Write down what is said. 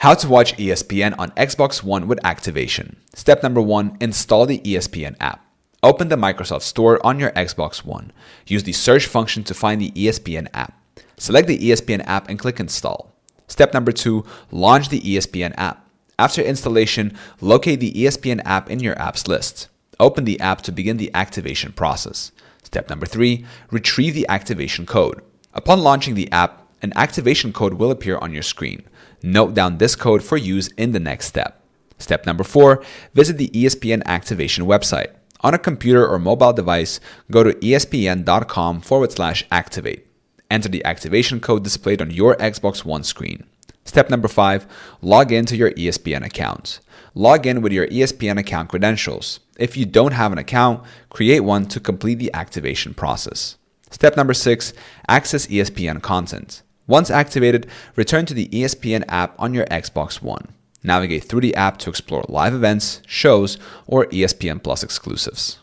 How to watch ESPN on Xbox One with activation. Step number 1, install the ESPN app. Open the Microsoft Store on your Xbox One. Use the search function to find the ESPN app. Select the ESPN app and click install. Step number 2, launch the ESPN app. After installation, locate the ESPN app in your apps list. Open the app to begin the activation process. Step number 3, retrieve the activation code. Upon launching the app, an activation code will appear on your screen. Note down this code for use in the next step. Step number 4, visit the ESPN activation website. On a computer or mobile device, go to espn.com/activate. Enter the activation code displayed on your Xbox One screen. Step number 5, log in to your ESPN account. Log in with your ESPN account credentials. If you don't have an account, create one to complete the activation process. Step number 6, access ESPN content. Once activated, return to the ESPN app on your Xbox One. Navigate through the app to explore live events, shows, or ESPN Plus exclusives.